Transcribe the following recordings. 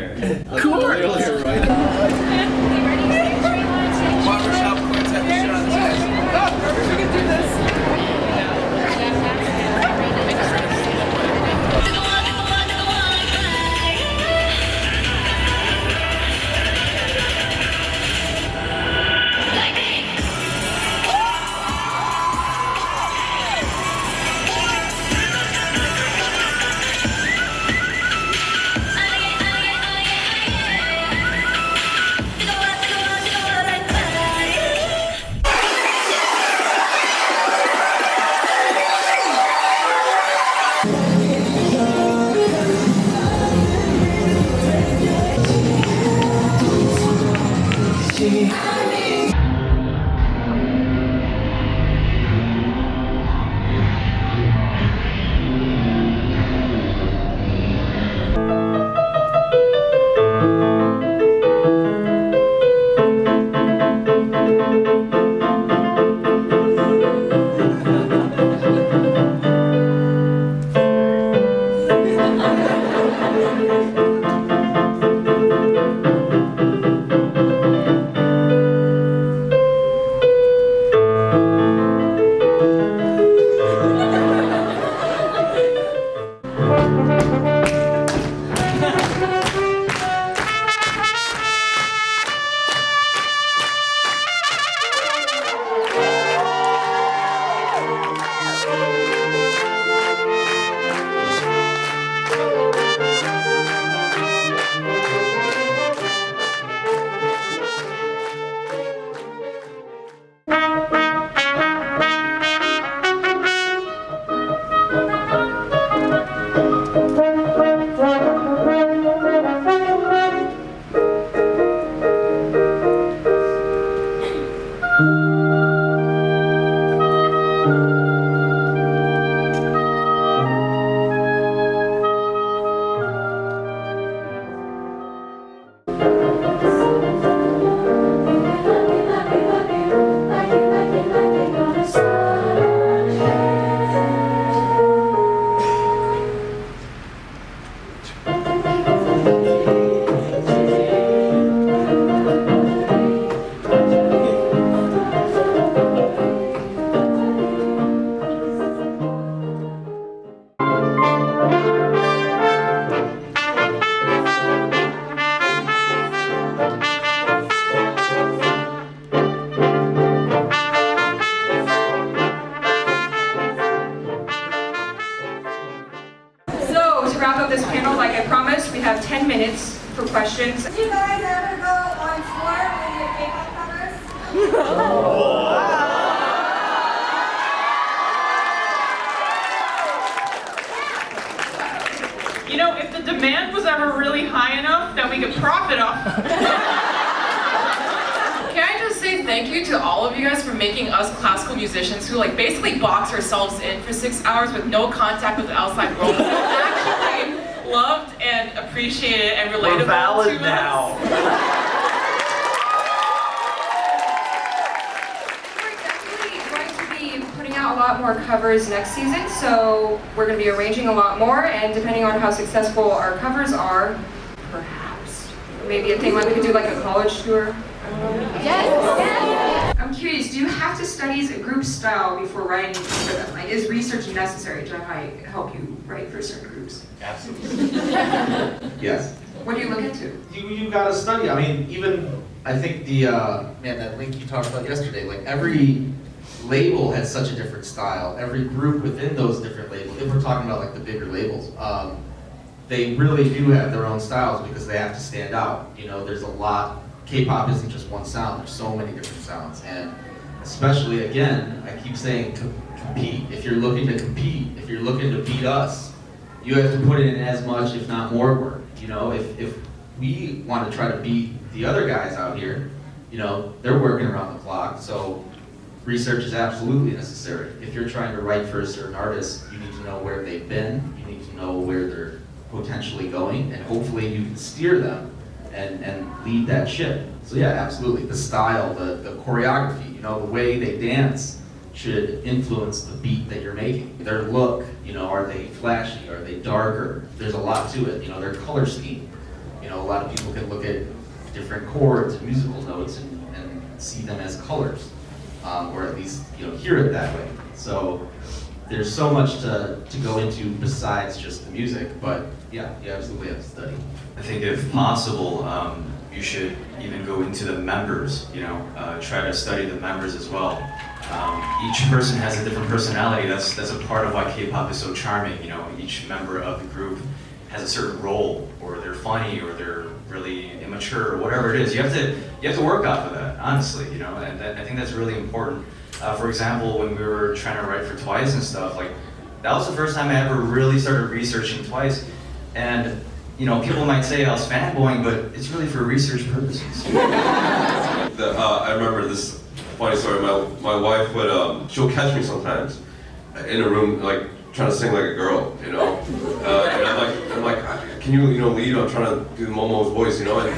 there. Cool. Earlier, right? Barbershop quartet, the shit on his head. We can do this. Wrap up this panel, like I promised, we have 10 minutes for questions. Did you guys ever go on tour with your K-pop covers? You know, if the demand was ever really high enough, then we could profit off. Can I just say thank you to all of you guys for making us classical musicians who like basically box ourselves in for 6 hours with no contact with the outside world. Actually loved and appreciated and relatable We're valid to now. us. We're definitely going to be putting out a lot more covers next season, so we're going to be arranging a lot more, and depending on how successful our covers are, perhaps maybe a thing like we could do like a college tour. I don't know. Yes. I'm curious, do you have to study a group style before writing for them? Like, is research necessary to help you write for certain groups? Absolutely. Yes. What do you look into? You gotta study. I mean, even I think the man, that link you talked about yesterday. Like every label has such a different style. Every group within those different labels. If we're talking about like the bigger labels, they really do have their own styles because they have to stand out. You know, there's a lot. K-pop isn't just one sound. There's so many different sounds, and especially again, I keep saying compete. If you're looking to compete, if you're looking to beat us, you have to put in as much, if not more work. You know, if we want to try to beat the other guys out here, you know, they're working around the clock. So research is absolutely necessary. If you're trying to write for a certain artist, you need to know where they've been. You need to know where they're potentially going, and hopefully you can steer them and lead that ship. So yeah, absolutely. The style, the choreography, you know, the way they dance should influence the beat that you're making. Their look, you know, are they flashy? Are they darker? There's a lot to it. You know, their color scheme. You know, a lot of people can look at different chords and musical notes and see them as colors, or at least, you know, hear it that way. So there's so much to go into besides just the music, but yeah, you absolutely have to study. I think if possible, you should even go into the members, you know, try to study the members as well. Each person has a different personality. That's a part of why K-pop is so charming. You know, each member of the group has a certain role, or they're funny, or they're really immature, or whatever it is. You have to work off of that, honestly. You know, and I think that's really important. For example, when we were trying to write for Twice and stuff, like that was the first time I ever really started researching Twice, and you know, people might say I was fanboying, but it's really for research purposes. I remember this funny story. My wife would she'll catch me sometimes in a room like trying to sing like a girl, you know, and I'm like, can you lead? I'm trying to do Momo's voice, you know, and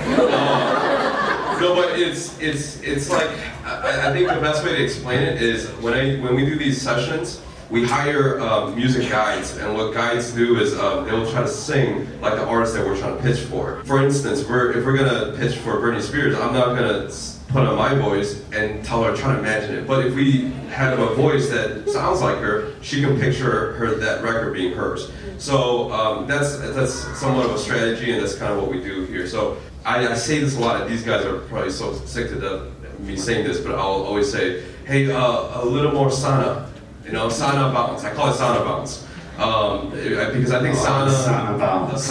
no, but it's like I think the best way to explain it is when we do these sessions. We hire music guides, and what guides do is they'll try to sing like the artist that we're trying to pitch for. For instance, if we're gonna pitch for Britney Spears, I'm not gonna put on my voice and tell her, try to imagine it. But if we have a voice that sounds like her, she can picture that record being hers. So that's somewhat of a strategy, and that's kind of what we do here. So I say this a lot, and these guys are probably so sick to death of me saying this, but I'll always say, hey, a little more sauna. You know, sauna bounce. I call it sauna bounce. Because I think sauna bounce.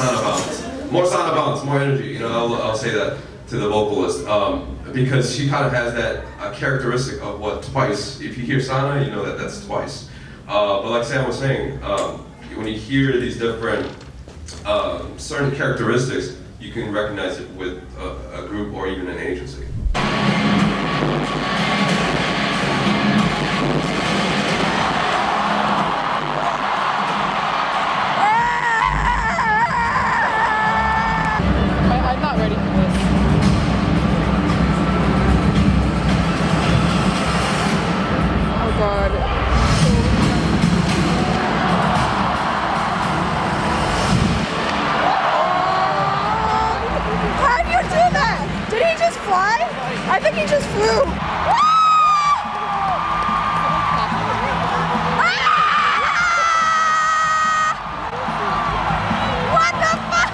More sauna bounce, more energy. You know, I'll say that to the vocalist. Because she kind of has that characteristic of what Twice, if you hear sauna, you know that that's Twice. But like Sam was saying, when you hear these different certain characteristics, you can recognize it with a group or even an agency. I'm not ready for this. Oh God. How'd you do that? Did he just fly? I think he just flew. What the fuck?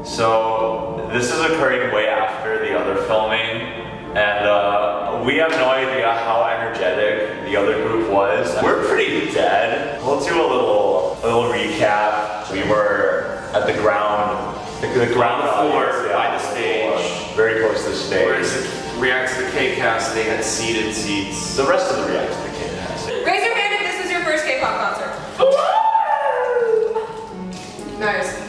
So this is occurring way after the other filming, and we have no idea how energetic the other group was. We're pretty dead. We'll do a little recap. We were at the ground floor audience, by the stage. very close to the stage. Whereas it reacts to the K-Cast, they had seated seats. The rest of the reacts to the K-Cast. Raise your hand if this was your first K-pop concert. Nice.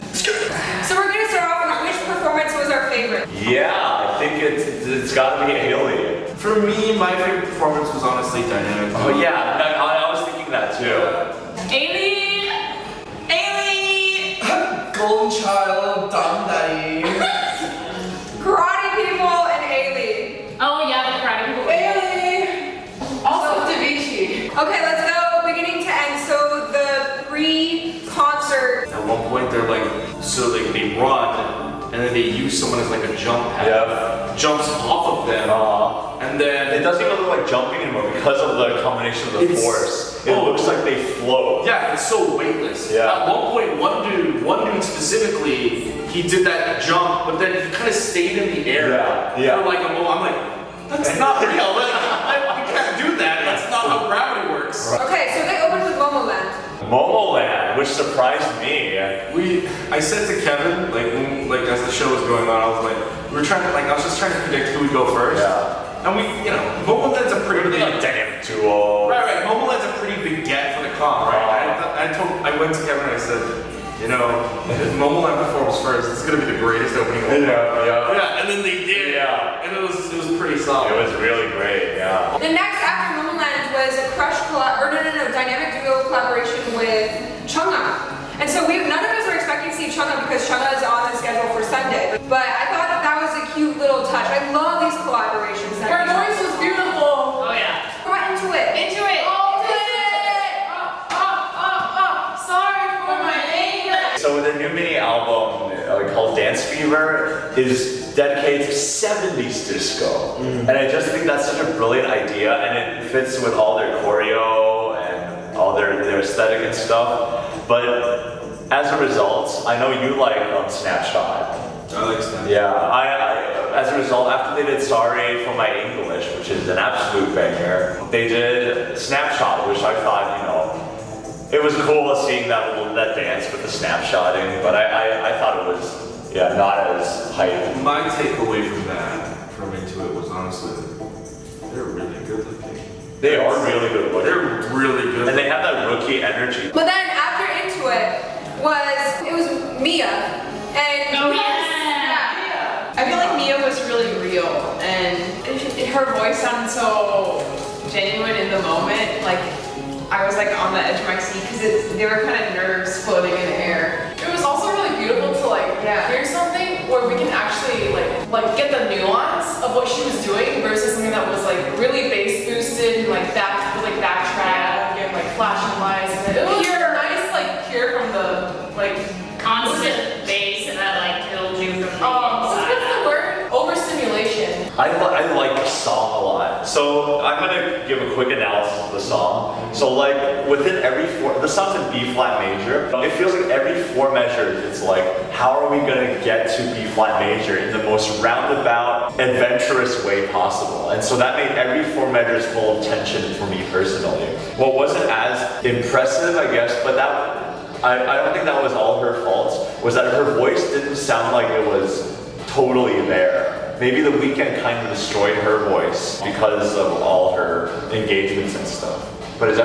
So we're gonna start off on which performance was our favorite. Yeah, I think it's got to be Alien. For me, my favorite performance was honestly Dynamic. Oh yeah, I was thinking that too. Amy! Amy! Golden Child, Dum Daddy. Karate People and Ailey. Oh yeah, the karate people. Ailey! Also Davichi. Okay, let's go beginning to end. So the pre-concert. At one point, they're like, so they run, and then they use someone as like a jump pad. Yeah. Jumps off of them, and then It doesn't even look like jumping anymore because of the combination of the It's- force. It oh. looks like they float. yeah, it's so weightless. Yeah. At one point, one dude specifically, he did that jump, but then he kind of stayed in the air Yeah. for like a moment. I'm like, that's not real. Like, you can't do that. That's not how gravity works. Okay, so they opened with Momoland. Momoland, which surprised me. I said to Kevin, like as the show was going on, I was like, I was just trying to predict who would go first. Yeah. And Momoland's a pretty big, Damn duo. right. Momoland's a pretty big get for the comp, right? I went to Kevin and I said, if Momoland performs first, it's gonna be the greatest opening. Yeah, and then they did. Yeah. And it was pretty solid. It was really great, yeah. The next after Momoland was a dynamic duo collaboration with Chungha. And so none of us were expecting to see Chungha because Chungha is on the schedule for Sunday. But I thought that was a cute little touch. I love these collaborations. Her voice was beautiful. Oh yeah. Come on, into it. Into it. Sorry for my English. So their new mini album called Dance Fever is dedicated to 70s disco. And I just think that's such a brilliant idea, and it fits with all their choreo and all their aesthetic and stuff. But as a result, I know you like Snapshot. I like Snapshot. Yeah, I as a result, after they did Sorry for My English, which is an absolute banger, they did Snapshot, which I thought, it was cool seeing that dance with the snapshotting, but I thought it was, not as hype. My takeaway from Into It was honestly, they're really good looking. They are really good looking. They're really good. And they have that rookie energy. But then after Into It was Mia. And Oh yeah. I feel like Mia was really real, and her voice sounded so genuine in the moment. Like like on the edge of my seat because they were kind of nerves floating in the air. It was also really beautiful to like hear something where we can actually like get the nuance of what she was doing versus something that was like really bass boosted and like backtrack and like flashing lights. And it was nice like hear from the like constant bass and that like killed you from the what's inside. the word? Overstimulation. I like the song a lot. So I'm gonna give a quick analysis of the song. So like within every the song's in B flat major. It feels like every 4 measures, it's like, how are we gonna get to B flat major in the most roundabout, adventurous way possible? And so that made every 4 measures full of tension for me personally. What wasn't as impressive, I guess, but that I don't think that was all her fault, was that her voice didn't sound like it was totally there. Maybe The Weeknd kind of destroyed her voice because of all her engagements and stuff. But it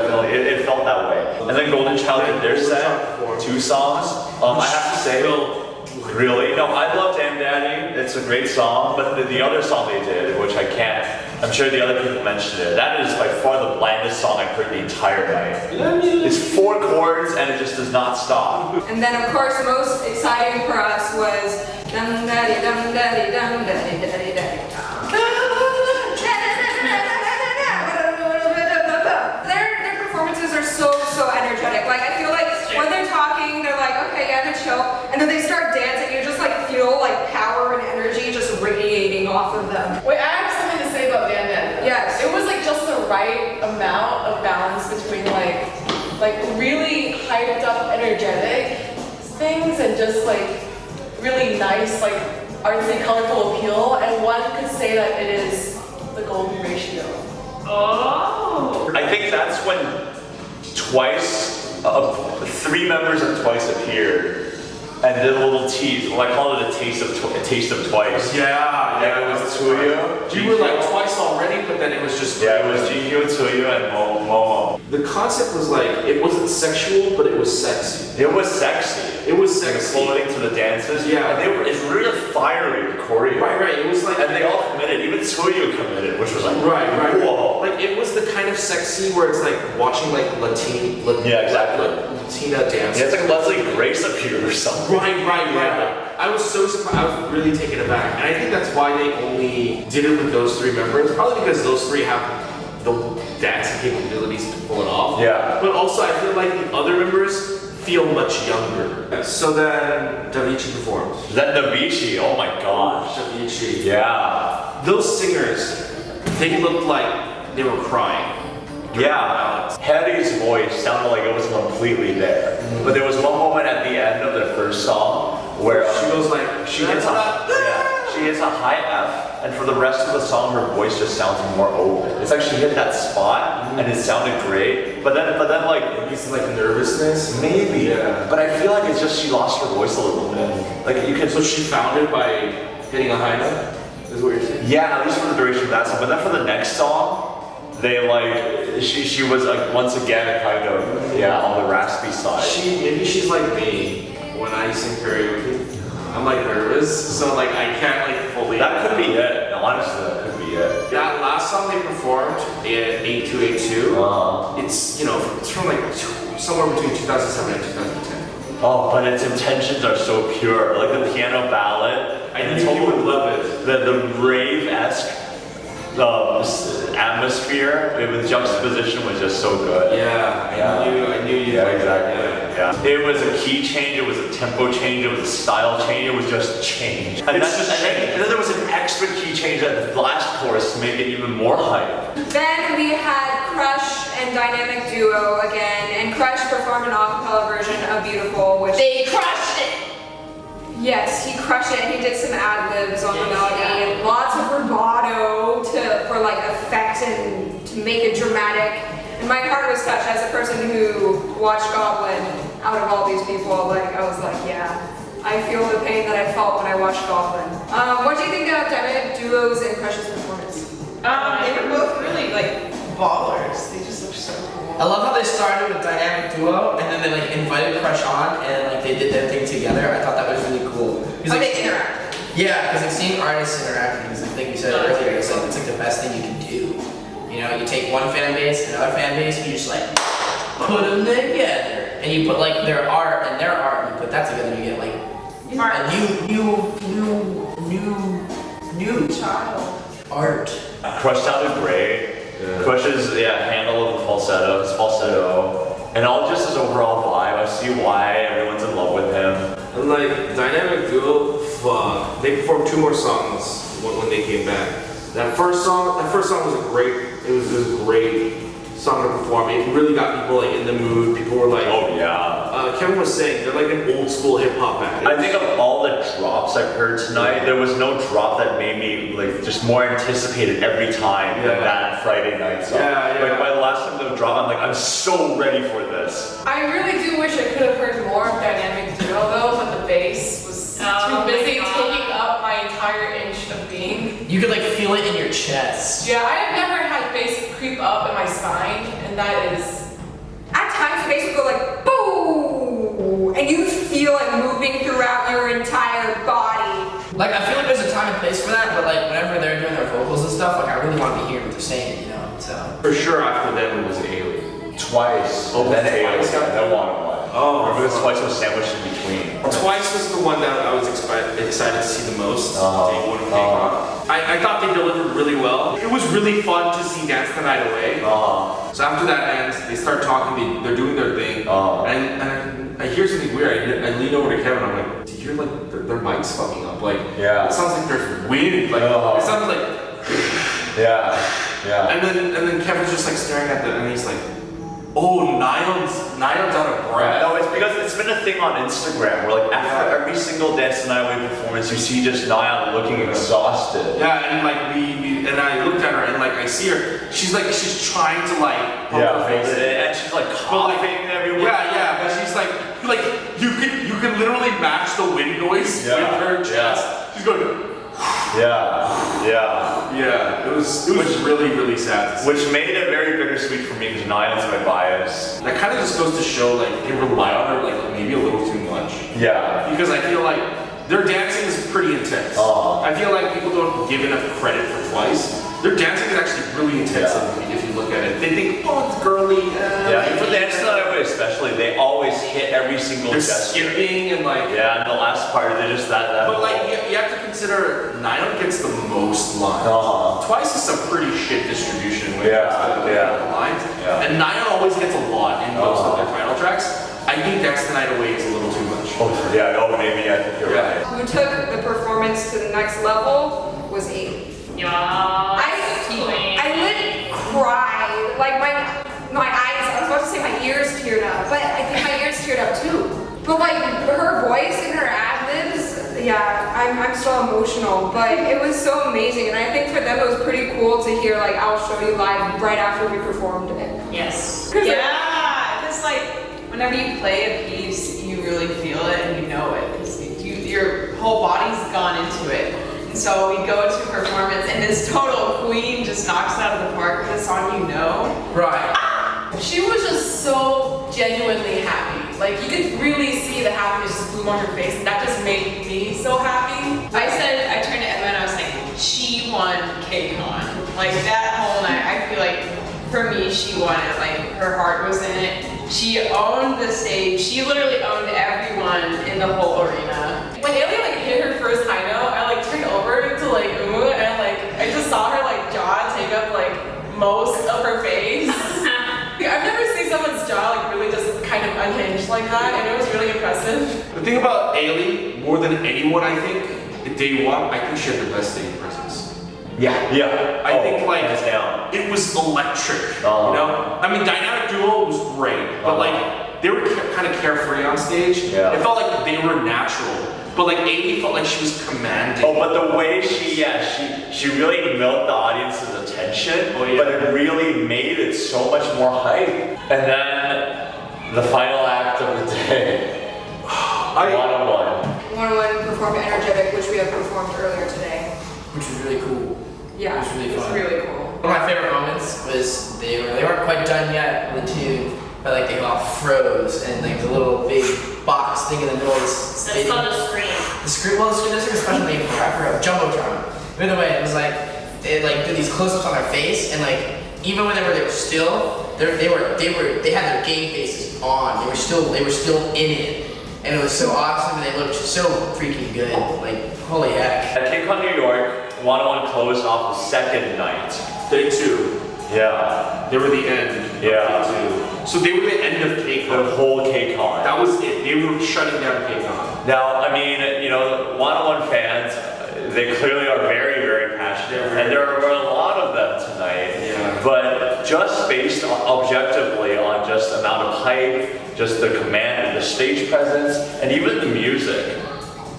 felt that way. And then Golden Child did their set, 2 songs. I have to say, really? No, I love Damn Daddy. It's a great song, but the other song they did, which I can't, I'm sure the other people mentioned it, that is by far the blandest song I've heard the entire night. It's 4 chords and it just does not stop. And then of course most exciting for us was dum daddy dum daddy dum daddy daddy daddy dum. Their performances are so energetic. Like I feel like when they're talking, they're like, okay, yeah, they're chill, and then they start dancing. You just like feel like power and energy just radiating off of them. Wait, I have something to say about Dan Dan. Yes. It was like just the right amount of balance between like really hyped up, energetic things and just like really nice, like artsy, colorful appeal. And one could say that it is the golden ratio. Oh. I think that's when Twice, 3 members of Twice appeared and did a little tease. Well, I call it a taste of Twice. Yeah, it was Tsuyu. You were like Twice already, but then it was just. Yeah, it was GQ, Tsuyu, and Momo. The concept was like, it wasn't sexual, but it was sexy. It was sexy. It was sexy. Floating to the dances. Yeah. And it's really fiery, the choreo. Right. It was like. And they all committed. Even Tsuyu committed, which was like, Right. whoa. Like it was the kind of sexy where it's like watching like Yeah, exactly. Latina dance. Yeah, it's like Leslie Grace appeared or something. Right. I was so surprised. I was really taken aback, and I think that's why they only did it with those 3 members. Probably because those 3 have the dancing capabilities to pull it off. Yeah. But also, I feel like the other members feel much younger. So then Davichi performed. That Davichi, oh my gosh. Davichi. Yeah. Those singers, they looked like they were crying. Yeah, Hetty's voice sounded like it was completely there. But there was one moment at the end of the first song where she goes like, she hits a high F, and for the rest of the song her voice just sounds more open. It's like she hit that spot and it sounded great. But then like it's like nervousness. Maybe. Yeah. But I feel like it's just she lost her voice a little bit. Like you can. So she found it by hitting a high note. Is what you're saying? Yeah, at least for the duration of that song. But then for the next song. They like she was like once again kind of on the raspy side. Maybe she's like me when I sing karaoke. I'm like nervous, so like I can't like fully. That could be it. Honestly, that could be it. That last song they performed in 8282. It's it's from like somewhere between 2007 and 2010. Oh, but its intentions are so pure. Like the piano ballad. I knew you would love it. The rave-esque. Atmosphere with juxtaposition was just so good. I knew you. Yeah, exactly. Yeah. It was a key change, it was a tempo change, it was a style change, it was just change. And then there was an extra key change at the last chorus to make it even more hype. Then we had Crush and Dynamic Duo again, and Crush performed an acapella version of Beautiful, which They crushed it! Yes, he crushed it, and he did some ad-libs on the melody, and lots of rubato for like effect and to make it dramatic. And my heart was touched as a person who watched Goblin out of all these people. Like I was like, yeah, I feel the pain that I felt when I watched Goblin. What do you think of Dynamic Duo's and Crush's performance? They were both really like ballers. They just looked so cool. I love how they started with Dynamic Duo and then they like invited Crush on and like they did their thing together. I thought that was really cool. How they interact. Yeah, because like seeing artists interacting is like you said earlier, it's like the best thing you can do. You know, you take one fan base and another fan base, you just like put them together, and you put like their art and their art, and you put that together, you get like a new Child. art. Crush sounded great. Crush's handle of the falsetto, his falsetto, and all just his overall vibe. I see why everyone's in love with him. And like Dynamic Duo, fuck. They performed 2 more songs when they came back. That first song was a great song to perform. It really got people like in the mood. People were like, oh yeah. Kevin was saying they're like an old school hip hop act. I think of all the drops I've heard tonight, there was no drop that made me like just more anticipated every time than that Friday night song. Like by the last time they dropped, I'm like, I'm so ready for this. I really do wish I could have heard more of Dynamic Duo though, but the bass was too busy taking up my entire inch of being. You could like feel it in your chest. Yeah, I have never had bass creep up in my spine, and that is. At times, bass would go like boom, and you feel it moving throughout your entire body. Like I feel like there's a time and place for that, but like whenever they're doing their vocals and stuff, like I really want to be hearing what they're saying, you know. So For sure, after them it was Alien. Twice. Oh, then Twice got and then one. Oh, remember this Twice was sandwiched in between. Twice was the one that I was excited to see the most. Day 1 of KCON. I thought they delivered really well. It was really fun to see Dance the Night Away. So after that ends, they start talking, they're doing their thing, and I hear something weird. I lean over to Kevin, I'm like, do you hear like their mics fucking up? Like, it sounds like there's wind. Like, it sounds like, And then Kevin's just like staring at and he's like, oh, Nylon's out of breath. No, it's because it's been a thing on Instagram where like after every single Dance the Night Away performance, you see just Nyan looking exhausted. Yeah, and like and I looked at her and like I see her, she's trying to like pump her face and she's like coughing everywhere. Yeah, but she's like you can literally match the wind noise with her chest. She's going. Yeah, it was really sad. Which made it very bittersweet for me because Nyan's my bias. That kind of just goes to show like they rely on her like maybe a little too much. Yeah. Because I feel like their dancing is pretty intense. I feel like people don't give enough credit for Twice. Their dancing is actually really intense if you look at it. They think, oh, it's girly. For Dance the Night Away especially, they always hit every single gesture. Skipping and like. Yeah, and the last part, they're just that. But like, you have to consider, Nylon gets the most lines. Twice is some pretty shit distribution when it comes to the lines. And Nylon always gets a lot in most of their final tracks. I think Dance the Night Away is a little too much. Maybe I think you're right. Who took the performance to the next level was Amy. I lit cried. Like my eyes, I was about to say my ears teared up, but I think my ears teared up too. But like her voice and her ad-libs, I'm still emotional, but it was so amazing. And I think for them it was pretty cool to hear like I'll Show You live right after we performed it. Yes. Because like whenever you play a piece, you really feel it and you know it. Because your whole body's gone into it. And so we go to a performance and this total queen just knocks it out of the park with a song you know. Right. She was just so genuinely happy. Like you could really see the happiness just bloom on her face, and that just made me so happy. I turned to Emma and I was like, she won KCON. Like that whole night, I feel like for me, she won it. Like her heart was in it. She owned the stage. She literally owned everyone in the whole arena. When Haley like hit her first high note, I like turned over to like and like I just saw her like jaw take up like most of her face. I've never seen someone's jaw like really just kind of unhinged like that, and it was really impressive. The thing about Ailey, more than anyone, I think, day 1, I think she had the best stage presence. I think like it was electric. You know, I mean, Dynamic Duo was great, but like they were kind of carefree on stage. It felt like they were natural. But like Amy felt like she was commanding. Oh, but the way she really milked the audience's attention, but it really made it so much more hype. And then the final act of the day, 101. 101 performed Energetic, which we have performed earlier today. Which was really cool. Yeah, it was really fun. really cool. One of my favorite moments was they weren't quite done yet with the tune, but like they all froze and like the little big box thing in the middle of this. That's called a screen. The screen, well, there's a special name for it. I forgot. Jumbotron. Either way, it was like they like did these close-ups on their face, and like even whenever they were still, they had their game faces on. They were still in it, and it was so awesome. And they looked so freaking good. Like holy heck. At KCON New York, 101 closed off the second night. Day 2. Yeah. They were the end. Yeah. Of day 2. So they were the end of KCON. The whole KCON. That was it. They were shutting down KCON. Now, I mean, you know, 101 fans, they clearly are very, very passionate, and there were a lot of them tonight. Yeah. But just based on, objectively on just the amount of hype, just the command and the stage presence, and even the music,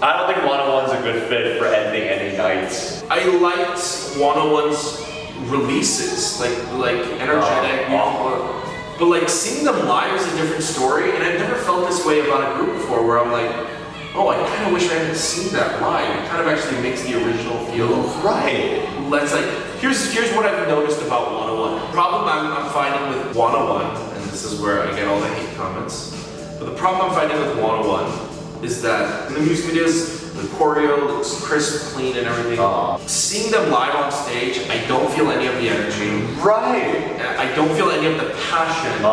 I don't think 101's a good fit for ending any nights. I liked 101's releases, like energetic, but like seeing them live is a different story, and I've never felt this way about a group before, where I'm like, oh, I kind of wish I hadn't seen that live. It kind of actually makes the original feel right. Let's like, here's what I've noticed about 101. The problem I'm finding with 101, and this is where I get all the hate comments, but the problem I'm finding with 101 is that in the music videos, the choreo looks crisp, clean, and everything. Seeing them live on stage, I don't feel any of the energy. Right. I don't feel any of the passion,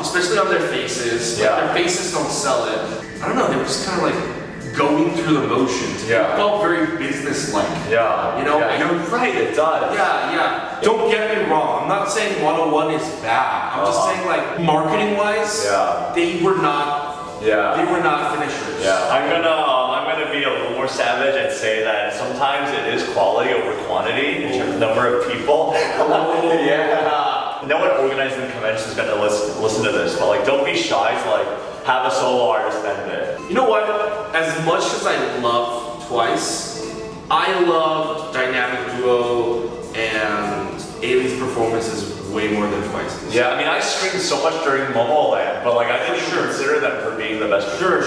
especially on their faces. Yeah. Like, their faces don't sell it. I don't know, they were just kind of like going through the motions. Yeah. It felt very business-like. Yeah. You know? Yeah, you're right, it does. Yeah. Don't get me wrong, I'm not saying 101 is bad. I'm just saying, like, marketing-wise, they were not finishers. Yeah. I'm gonna be a little more savage and say that sometimes it is quality over quantity in terms of number of people. Yeah. No one organizing the convention is gonna listen to this, but like, don't be shy to like have a solo artist end it. You know what? As much as I love Twice, I loved Dynamic Duo and Ailey's performances way more than Twice's. Yeah, I mean, I screamed so much during Momoland, but like, I didn't consider them for being the best. Sure.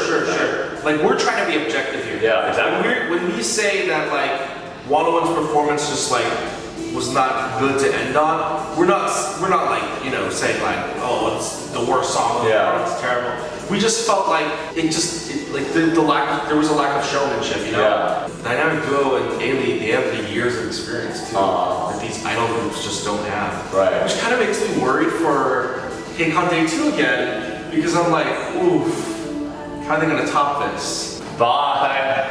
Like, we're trying to be objective here. Yeah, exactly. When we say that, like, 101's performance just, like, was not good to end on, we're not like, you know, saying, like, oh, it's the worst song, it's terrible. We just felt like there was a lack of showmanship, you know? Yeah. Dynamic Duo and Ailey, they have the years of experience too, that these idol groups just don't have. Right. Which kind of makes me worried for KCON Day 2 again, because I'm like, oof, how are they gonna top this? Bye.